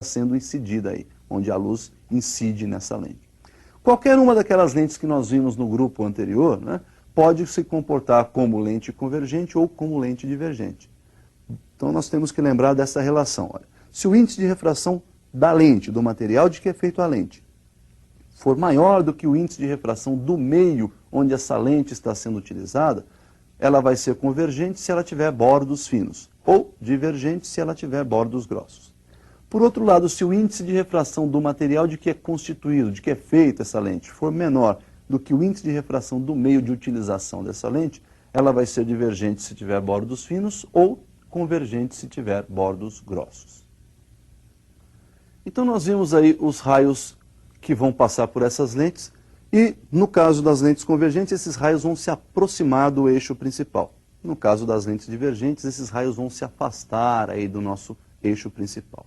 sendo incidida aí, onde a luz incide nessa lente. Qualquer uma daquelas lentes que nós vimos no grupo anterior, né, pode se comportar como lente convergente ou como lente divergente. Então nós temos que lembrar dessa relação. Olha, se o índice de refração da lente, do material de que é feito a lente, for maior do que o índice de refração do meio onde essa lente está sendo utilizada, ela vai ser convergente se ela tiver bordos finos, ou divergente se ela tiver bordos grossos. Por outro lado, se o índice de refração do material de que é constituído, de que é feita essa lente, for menor do que o índice de refração do meio de utilização dessa lente, ela vai ser divergente se tiver bordos finos ou convergente se tiver bordos grossos. Então nós vimos aí os raios que vão passar por essas lentes e, no caso das lentes convergentes, esses raios vão se aproximar do eixo principal. No caso das lentes divergentes, esses raios vão se afastar aí do nosso eixo principal.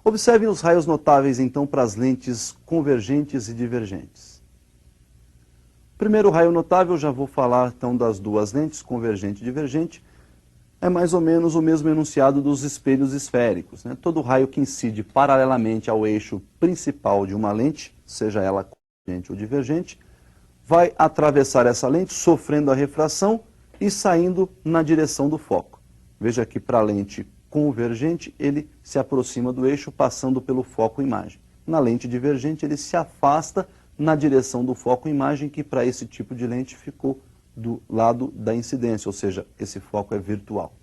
Observem os raios notáveis, então, para as lentes convergentes e divergentes. Primeiro raio notável, já vou falar, então, das duas lentes, convergente e divergente. É mais ou menos o mesmo enunciado dos espelhos esféricos, né? Todo raio que incide paralelamente ao eixo principal de uma lente, seja ela convergente ou divergente, vai atravessar essa lente, sofrendo a refração e saindo na direção do foco. Veja que para a lente convergente, ele se aproxima do eixo, passando pelo foco-imagem. Na lente divergente, ele se afasta na direção do foco-imagem, que para esse tipo de lente ficou do lado da incidência, ou seja, esse foco é virtual.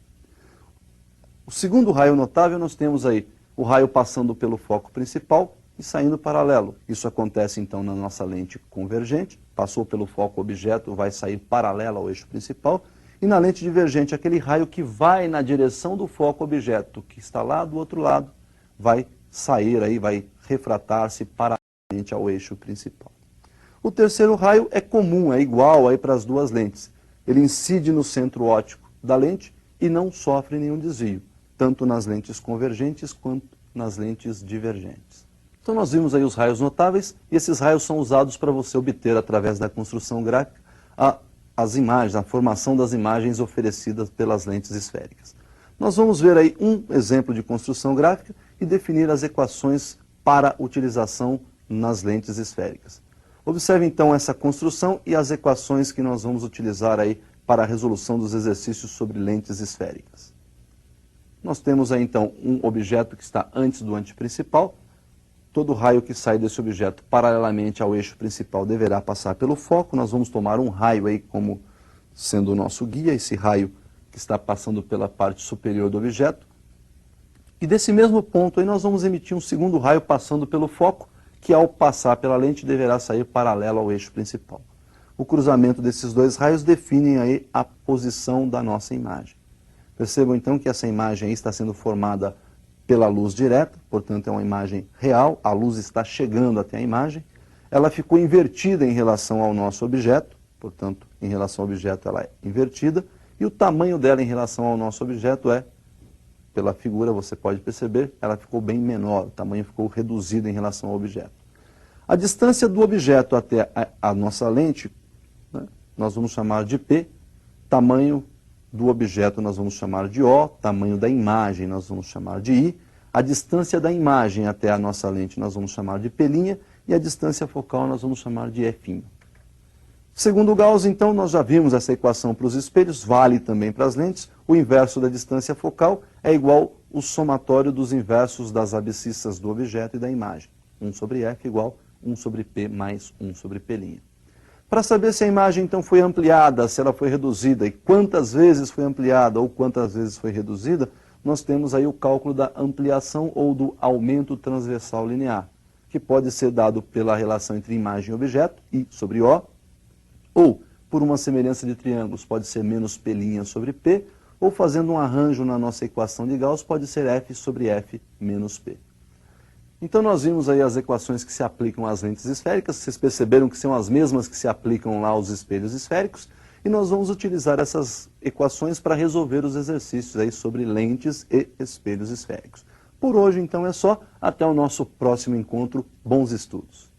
O segundo raio notável, nós temos aí o raio passando pelo foco principal e saindo paralelo. Isso acontece então na nossa lente convergente, passou pelo foco objeto, vai sair paralelo ao eixo principal. E na lente divergente, aquele raio que vai na direção do foco objeto, que está lá do outro lado, vai sair aí, vai refratar-se paralelamente ao eixo principal. O terceiro raio é comum, é igual aí para as duas lentes. Ele incide no centro óptico da lente e não sofre nenhum desvio, tanto nas lentes convergentes quanto nas lentes divergentes. Então nós vimos aí os raios notáveis, e esses raios são usados para você obter, através da construção gráfica, as imagens, a formação das imagens oferecidas pelas lentes esféricas. Nós vamos ver aí um exemplo de construção gráfica e definir as equações para utilização nas lentes esféricas. Observe então essa construção e as equações que nós vamos utilizar aí para a resolução dos exercícios sobre lentes esféricas. Nós temos aí então um objeto que está antes do anteprincipal. Todo raio que sai desse objeto paralelamente ao eixo principal deverá passar pelo foco. Nós vamos tomar um raio aí como sendo o nosso guia, esse raio que está passando pela parte superior do objeto. E desse mesmo ponto aí nós vamos emitir um segundo raio passando pelo foco, que ao passar pela lente deverá sair paralelo ao eixo principal. O cruzamento desses dois raios define aí a posição da nossa imagem. Percebam então que essa imagem aí está sendo formada pela luz direta, portanto é uma imagem real, a luz está chegando até a imagem, ela ficou invertida em relação ao nosso objeto, portanto em relação ao objeto ela é invertida, e o tamanho dela em relação ao nosso objeto é, pela figura você pode perceber, ela ficou bem menor, o tamanho ficou reduzido em relação ao objeto. A distância do objeto até a nossa lente, né, nós vamos chamar de P, tamanho do objeto nós vamos chamar de O, tamanho da imagem nós vamos chamar de I, a distância da imagem até a nossa lente nós vamos chamar de P', e a distância focal nós vamos chamar de E'. Segundo Gauss, então, nós já vimos essa equação para os espelhos, vale também para as lentes. O inverso da distância focal é igual ao somatório dos inversos das abscissas do objeto e da imagem. 1 sobre F igual 1 sobre P mais 1 sobre P'. Para saber se a imagem, então, foi ampliada, se ela foi reduzida, e quantas vezes foi ampliada ou quantas vezes foi reduzida, nós temos aí o cálculo da ampliação ou do aumento transversal linear, que pode ser dado pela relação entre imagem e objeto, I sobre O, ou por uma semelhança de triângulos, pode ser menos P' sobre P, ou fazendo um arranjo na nossa equação de Gauss, pode ser F sobre F menos P. Então nós vimos aí as equações que se aplicam às lentes esféricas, vocês perceberam que são as mesmas que se aplicam lá aos espelhos esféricos, e nós vamos utilizar essas equações para resolver os exercícios aí sobre lentes e espelhos esféricos. Por hoje então é só, até o nosso próximo encontro, bons estudos.